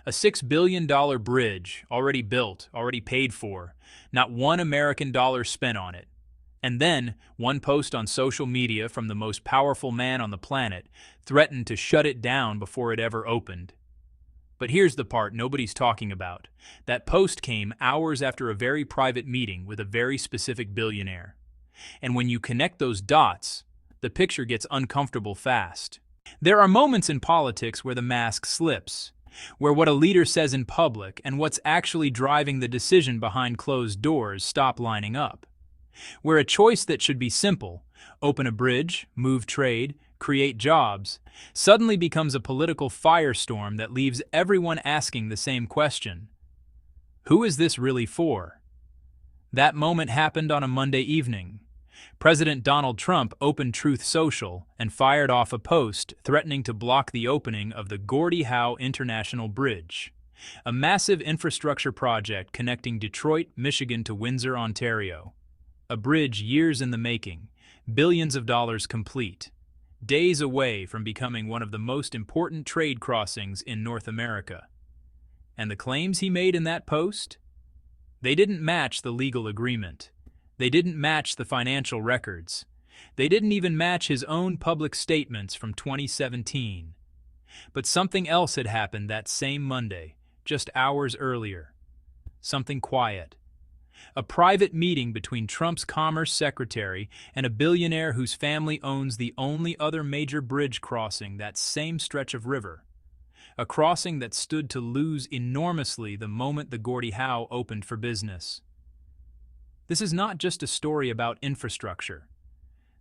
A $6 billion bridge, already built, already paid for, not one American dollar spent on it. And then, one post on social media from the most powerful man on the planet threatened to shut it down before it ever opened. But here's the part nobody's talking about. That post came hours after a very private meeting with a very specific billionaire. And when you connect those dots, the picture gets uncomfortable fast. There are moments in politics where the mask slips, where what a leader says in public and what's actually driving the decision behind closed doors stop lining up. Where a choice that should be simple, open a bridge, move trade, create jobs, suddenly becomes a political firestorm that leaves everyone asking the same question. Who is this really for? That moment happened on a Monday evening. President Donald Trump opened Truth Social and fired off a post threatening to block the opening of the Gordie Howe International Bridge, a massive infrastructure project connecting Detroit, Michigan to Windsor, Ontario. A bridge years in the making, billions of dollars complete, days away from becoming one of the most important trade crossings in North America. And the claims he made in that post? They didn't match the legal agreement. They didn't match the financial records. They didn't even match his own public statements from 2017. But something else had happened that same Monday, just hours earlier. Something quiet. A private meeting between Trump's Commerce Secretary and a billionaire whose family owns the only other major bridge crossing that same stretch of river. A crossing that stood to lose enormously the moment the Gordie Howe opened for business. This is not just a story about infrastructure.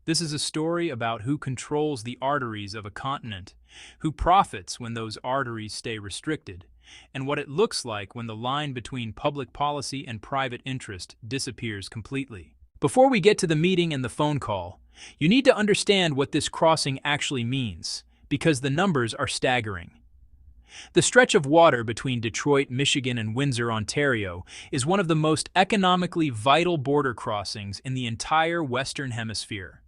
This is a story about who controls the arteries of a continent, who profits when those arteries stay restricted, and what it looks like when the line between public policy and private interest disappears completely. Before we get to the meeting and the phone call, you need to understand what this crossing actually means, because the numbers are staggering. The stretch of water between Detroit, Michigan, and Windsor, Ontario, is one of the most economically vital border crossings in the entire Western Hemisphere.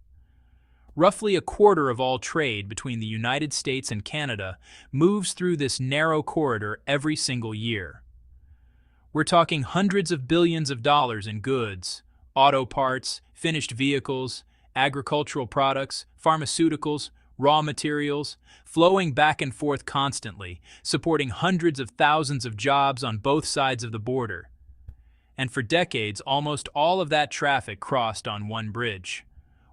Roughly a quarter of all trade between the United States and Canada moves through this narrow corridor every single year. We're talking hundreds of billions of dollars in goods, auto parts, finished vehicles, agricultural products, pharmaceuticals, raw materials, flowing back and forth constantly, supporting hundreds of thousands of jobs on both sides of the border. And for decades, almost all of that traffic crossed on one bridge.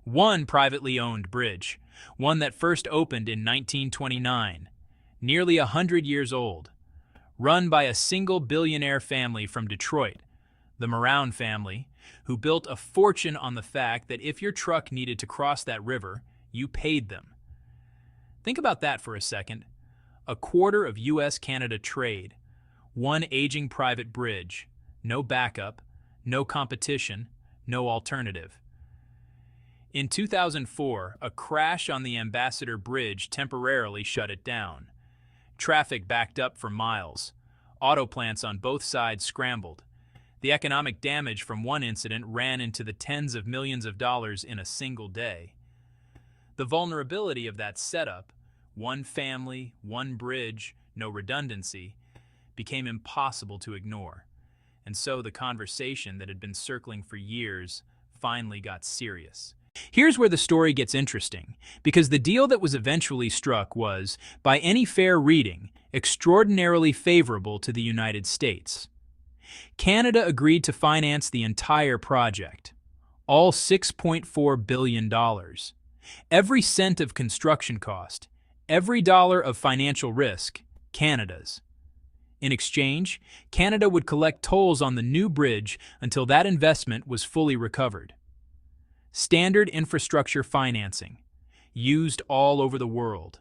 One privately owned bridge, one that first opened in 1929, nearly 100 years old, run by a single billionaire family from Detroit, the Moran family, who built a fortune on the fact that if your truck needed to cross that river, you paid them. Think about that for a second. A quarter of U.S. Canada trade, one aging private bridge, no backup, no competition, no alternative. In 2004, a crash on the Ambassador Bridge temporarily shut it down. Traffic backed up for miles. Auto plants on both sides scrambled. The economic damage from one incident ran into the tens of millions of dollars in a single day. The vulnerability of that setup, one family, one bridge, no redundancy, became impossible to ignore. And so the conversation that had been circling for years finally got serious. Here's where the story gets interesting, because the deal that was eventually struck was, by any fair reading, extraordinarily favorable to the United States. Canada agreed to finance the entire project, all $6.4 billion. Every cent of construction cost, every dollar of financial risk, Canada's. In exchange, Canada would collect tolls on the new bridge until that investment was fully recovered. Standard infrastructure financing, used all over the world.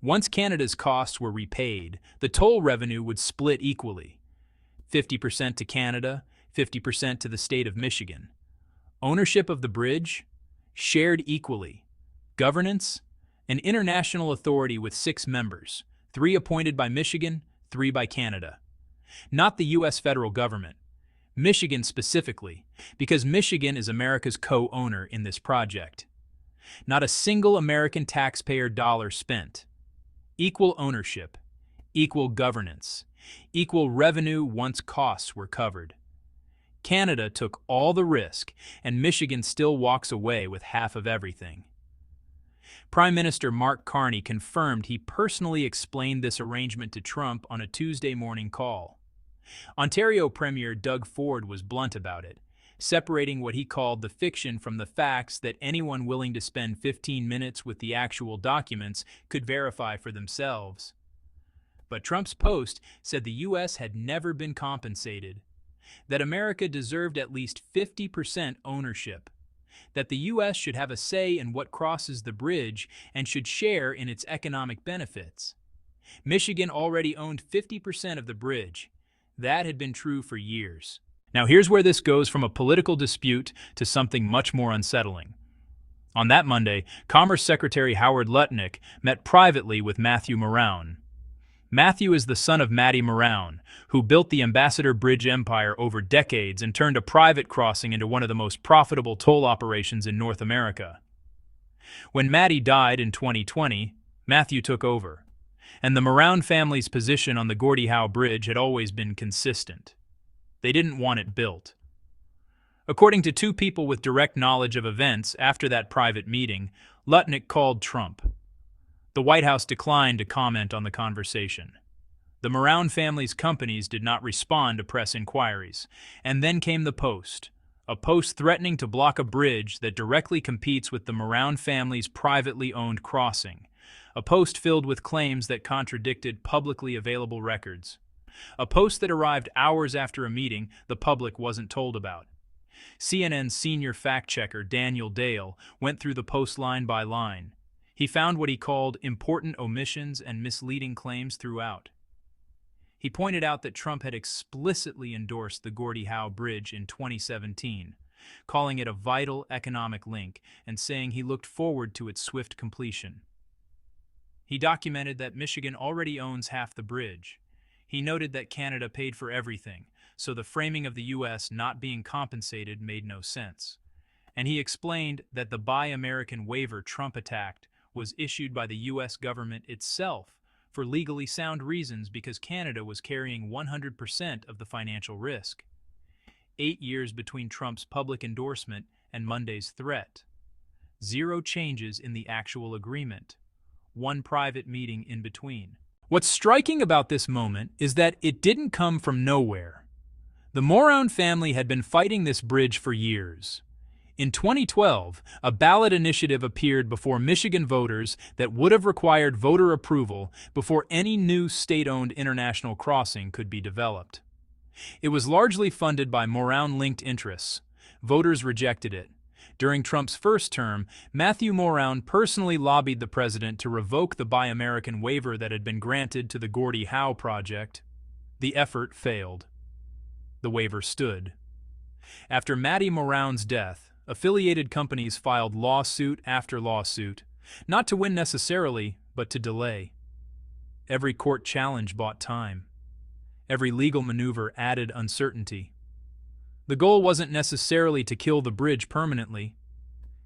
Once Canada's costs were repaid, the toll revenue would split equally. 50% to Canada, 50% to the state of Michigan. Ownership of the bridge, shared equally. Governance, an international authority with 6 members, 3 appointed by Michigan, 3 by Canada. Not the U.S. federal government. Michigan specifically, because Michigan is America's co-owner in this project. Not a single American taxpayer dollar spent. Equal ownership, equal governance, Equal revenue once costs were covered. Canada took all the risk, and Michigan still walks away with half of everything. Prime Minister Mark Carney confirmed he personally explained this arrangement to Trump on a Tuesday morning call. Ontario Premier Doug Ford was blunt about it, separating what he called the fiction from the facts that anyone willing to spend 15 minutes with the actual documents could verify for themselves. But Trump's post said the U.S. had never been compensated, that America deserved at least 50% ownership, that the U.S. should have a say in what crosses the bridge and should share in its economic benefits. Michigan already owned 50% of the bridge. That had been true for years. Now here's where this goes from a political dispute to something much more unsettling. On that Monday, Commerce Secretary Howard Lutnick met privately with Matthew Moran. Matthew is the son of Matty Moran, who built the Ambassador Bridge empire over decades and turned a private crossing into one of the most profitable toll operations in North America. When Matty died in 2020, Matthew took over, and the Moran family's position on the Gordie Howe Bridge had always been consistent. They didn't want it built. According to two people with direct knowledge of events after that private meeting, Lutnick called Trump. The White House declined to comment on the conversation. The Moran family's companies did not respond to press inquiries. And then came the post, a post threatening to block a bridge that directly competes with the Moran family's privately owned crossing, a post filled with claims that contradicted publicly available records, a post that arrived hours after a meeting the public wasn't told about. CNN's senior fact-checker Daniel Dale went through the post line by line. He found what he called important omissions and misleading claims throughout. He pointed out that Trump had explicitly endorsed the Gordie Howe Bridge in 2017, calling it a vital economic link and saying he looked forward to its swift completion. He documented that Michigan already owns half the bridge. He noted that Canada paid for everything, so the framing of the U.S. not being compensated made no sense. And he explained that the Buy American waiver Trump attacked was issued by the U.S. government itself for legally sound reasons because Canada was carrying 100% of the financial risk. 8 years between Trump's public endorsement and Monday's threat. 0 changes in the actual agreement. 1 private meeting in between. What's striking about this moment is that it didn't come from nowhere. The Moran family had been fighting this bridge for years. In 2012, a ballot initiative appeared before Michigan voters that would have required voter approval before any new state-owned international crossing could be developed. It was largely funded by Moran-linked interests. Voters rejected it. During Trump's first term, Matthew Moran personally lobbied the president to revoke the Buy American waiver that had been granted to the Gordie Howe project. The effort failed. The waiver stood. After Matty Moran's death, affiliated companies filed lawsuit after lawsuit, not to win necessarily, but to delay. Every court challenge bought time. Every legal maneuver added uncertainty. The goal wasn't necessarily to kill the bridge permanently.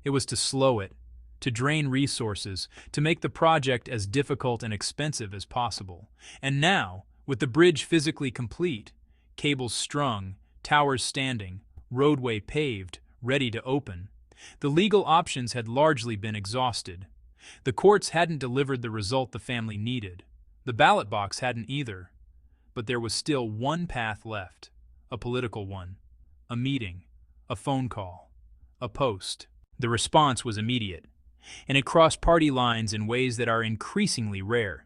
It was to slow it, to drain resources, to make the project as difficult and expensive as possible. And now, with the bridge physically complete, cables strung, towers standing, roadway paved, ready to open, the legal options had largely been exhausted. The courts hadn't delivered the result the family needed. The ballot box hadn't either. But there was still one path left, a political one. A meeting, a phone call, a post. The response was immediate, and it crossed party lines in ways that are increasingly rare.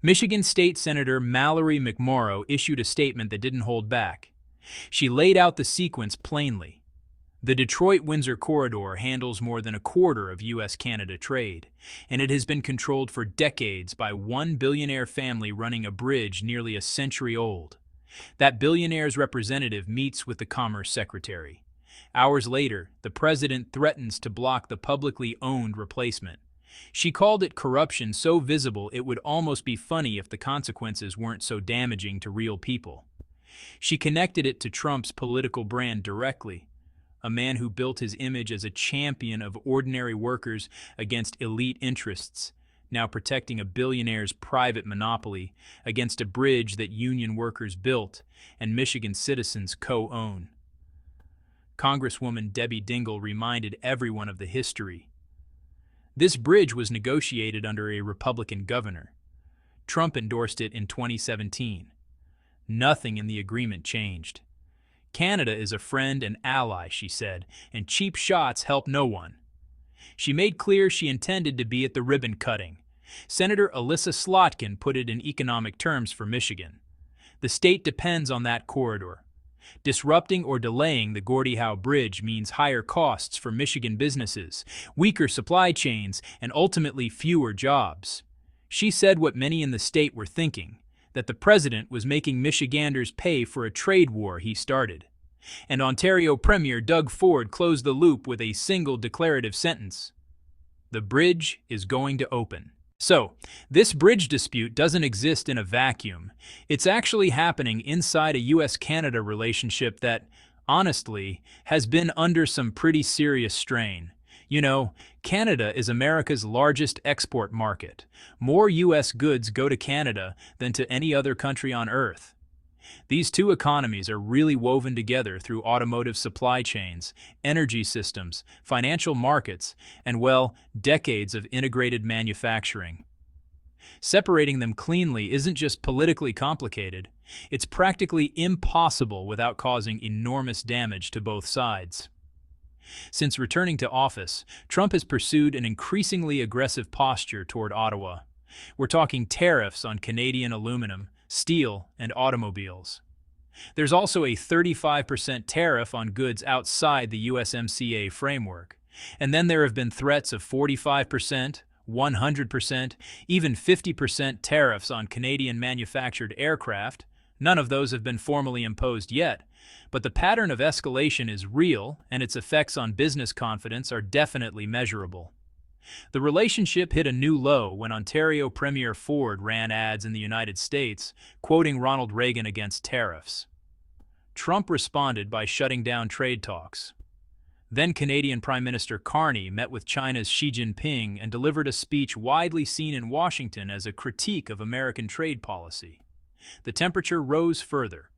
Michigan State Senator Mallory McMorrow issued a statement that didn't hold back. She laid out the sequence plainly. The Detroit-Windsor corridor handles more than a quarter of U.S. Canada trade, and it has been controlled for decades by one billionaire family running a bridge nearly a century old. That billionaire's representative meets with the Commerce Secretary. Hours later, the president threatens to block the publicly owned replacement. She called it corruption so visible it would almost be funny if the consequences weren't so damaging to real people. She connected it to Trump's political brand directly. A man who built his image as a champion of ordinary workers against elite interests. now protecting a billionaire's private monopoly against a bridge that union workers built and Michigan citizens co-own. Congresswoman Debbie Dingell reminded everyone of the history. This bridge was negotiated under a Republican governor. Trump endorsed it in 2017. Nothing in the agreement changed. Canada is a friend and ally, she said, and cheap shots help no one. She made clear she intended to be at the ribbon cutting. Senator Elissa Slotkin put it in economic terms for Michigan. The state depends on that corridor. Disrupting or delaying the Gordie Howe Bridge means higher costs for Michigan businesses, weaker supply chains, and ultimately fewer jobs. She said what many in the state were thinking, that the president was making Michiganders pay for a trade war he started. And Ontario Premier Doug Ford closed the loop with a single declarative sentence: "The bridge is going to open." So, this bridge dispute doesn't exist in a vacuum. It's actually happening inside a U.S. Canada relationship that, honestly, has been under some pretty serious strain. You know, Canada is America's largest export market. More U.S. goods go to Canada than to any other country on Earth. These two economies are really woven together through automotive supply chains, energy systems, financial markets, and, well, decades of integrated manufacturing. Separating them cleanly isn't just politically complicated, it's practically impossible without causing enormous damage to both sides. Since returning to office, Trump has pursued an increasingly aggressive posture toward Ottawa. We're talking tariffs on Canadian aluminum, steel, and automobiles. There's also a 35% tariff on goods outside the USMCA framework. And then there have been threats of 45%, 100%, even 50% tariffs on Canadian-manufactured aircraft. None of those have been formally imposed yet, but the pattern of escalation is real, and its effects on business confidence are definitely measurable. The relationship hit a new low when Ontario Premier Ford ran ads in the United States, quoting Ronald Reagan against tariffs. Trump responded by shutting down trade talks. Then Canadian Prime Minister Carney met with China's Xi Jinping and delivered a speech widely seen in Washington as a critique of American trade policy. The temperature rose further,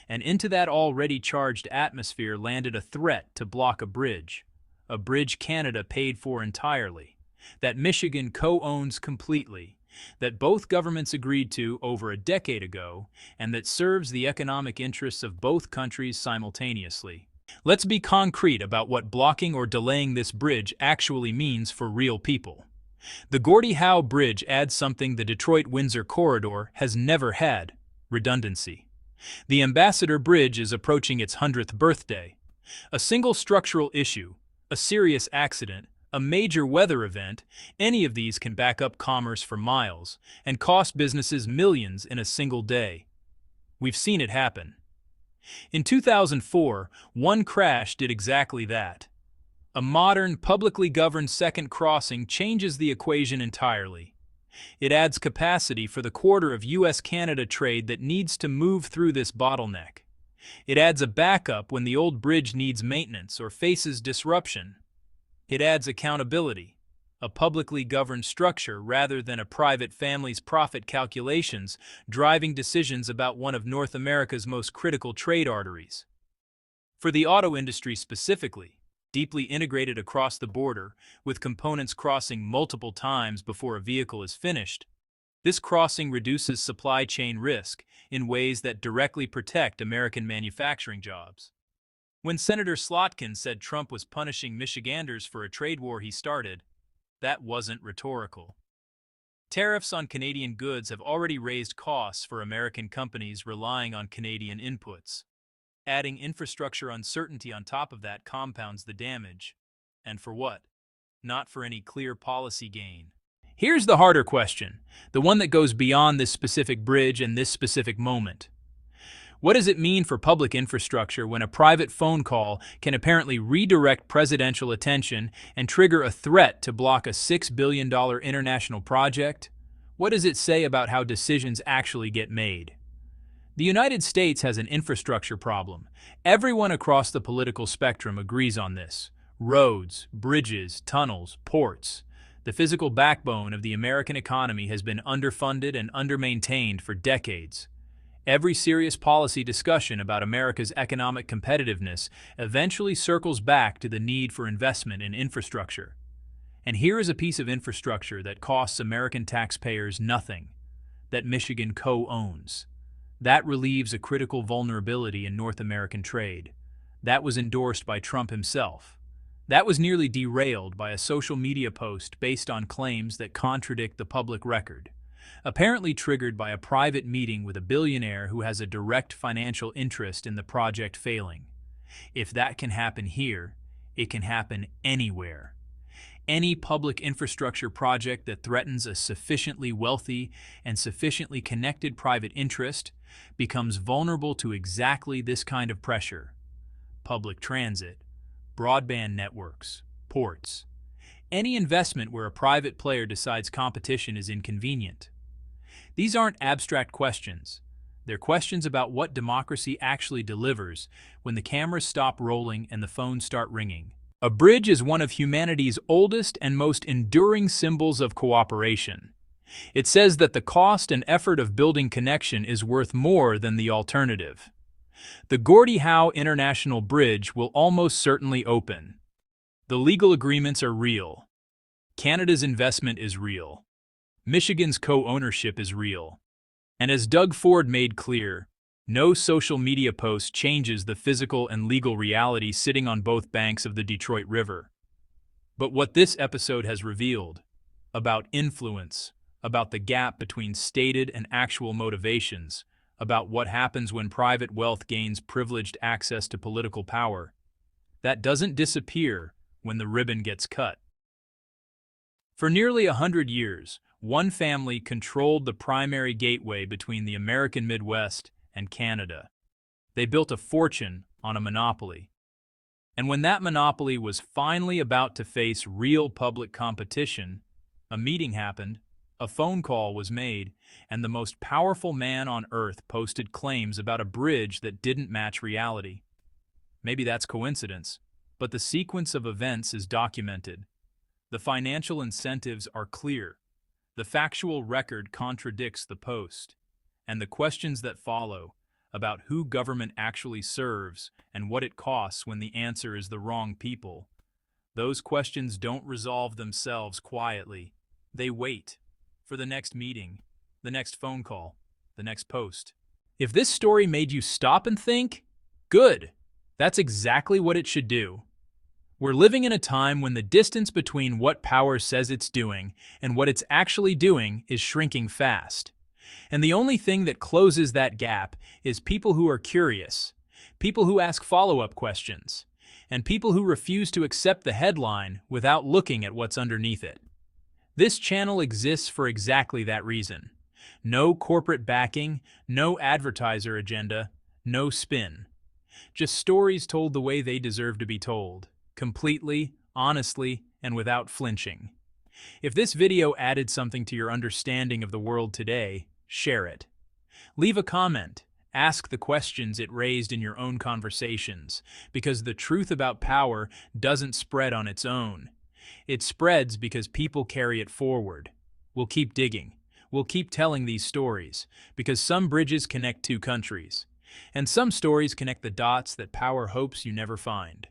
and into that already charged atmosphere landed a threat to block a bridge Canada paid for entirely, that Michigan co-owns completely, that both governments agreed to over a decade ago, and that serves the economic interests of both countries simultaneously. Let's be concrete about what blocking or delaying this bridge actually means for real people. The Gordie Howe Bridge adds something the Detroit-Windsor corridor has never had: redundancy. The Ambassador Bridge is approaching its 100th birthday. A single structural issue, a serious accident, a major weather event, any of these can back up commerce for miles and cost businesses millions in a single day. We've seen it happen. In 2004, one crash did exactly that. A modern, publicly governed second crossing changes the equation entirely. It adds capacity for the quarter of U.S. Canada trade that needs to move through this bottleneck. It adds a backup when the old bridge needs maintenance or faces disruption. It adds accountability, a publicly governed structure rather than a private family's profit calculations driving decisions about one of North America's most critical trade arteries. For the auto industry specifically, deeply integrated across the border, with components crossing multiple times before a vehicle is finished, this crossing reduces supply chain risk in ways that directly protect American manufacturing jobs. When Senator Slotkin said Trump was punishing Michiganders for a trade war he started, that wasn't rhetorical. Tariffs on Canadian goods have already raised costs for American companies relying on Canadian inputs. Adding infrastructure uncertainty on top of that compounds the damage. And for what? Not for any clear policy gain. Here's the harder question, the one that goes beyond this specific bridge and this specific moment. What does it mean for public infrastructure when a private phone call can apparently redirect presidential attention and trigger a threat to block a $6 billion international project? What does it say about how decisions actually get made? The United States has an infrastructure problem. Everyone across the political spectrum agrees on this. Roads, bridges, tunnels, ports. The physical backbone of the American economy has been underfunded and undermaintained for decades. Every serious policy discussion about America's economic competitiveness eventually circles back to the need for investment in infrastructure. And here is a piece of infrastructure that costs American taxpayers nothing, that Michigan co-owns. That relieves a critical vulnerability in North American trade. That was endorsed by Trump himself. That was nearly derailed by a social media post based on claims that contradict the public record, apparently triggered by a private meeting with a billionaire who has a direct financial interest in the project failing. If that can happen here, it can happen anywhere. Any public infrastructure project that threatens a sufficiently wealthy and sufficiently connected private interest becomes vulnerable to exactly this kind of pressure. Public transit, broadband networks, ports. Any investment where a private player decides competition is inconvenient. These aren't abstract questions. They're questions about what democracy actually delivers when the cameras stop rolling and the phones start ringing. A bridge is one of humanity's oldest and most enduring symbols of cooperation. It says that the cost and effort of building connection is worth more than the alternative. The Gordie Howe International Bridge will almost certainly open. The legal agreements are real. Canada's investment is real. Michigan's co-ownership is real. And as Doug Ford made clear, no social media post changes the physical and legal reality sitting on both banks of the Detroit River. But what this episode has revealed about influence, about the gap between stated and actual motivations, about what happens when private wealth gains privileged access to political power, that doesn't disappear when the ribbon gets cut. For nearly 100 years, one family controlled the primary gateway between the American Midwest and Canada. They built a fortune on a monopoly. And when that monopoly was finally about to face real public competition, a meeting happened, a phone call was made, and the most powerful man on earth posted claims about a bridge that didn't match reality. Maybe that's coincidence, but the sequence of events is documented. The financial incentives are clear. The factual record contradicts the post. And the questions that follow about who government actually serves and what it costs when the answer is the wrong people, those questions don't resolve themselves quietly. They wait for the next meeting, the next phone call, the next post. If this story made you stop and think, good. That's exactly what it should do. We're living in a time when the distance between what power says it's doing and what it's actually doing is shrinking fast. And the only thing that closes that gap is people who are curious, people who ask follow-up questions, and people who refuse to accept the headline without looking at what's underneath it. This channel exists for exactly that reason. No corporate backing, no advertiser agenda, no spin. Just stories told the way they deserve to be told, completely, honestly, and without flinching. If this video added something to your understanding of the world today, share it. Leave a comment. Ask the questions it raised in your own conversations, because the truth about power doesn't spread on its own. It spreads because people carry it forward. We'll keep digging. We'll keep telling these stories, because some bridges connect two countries, and some stories connect the dots that power hopes you never find.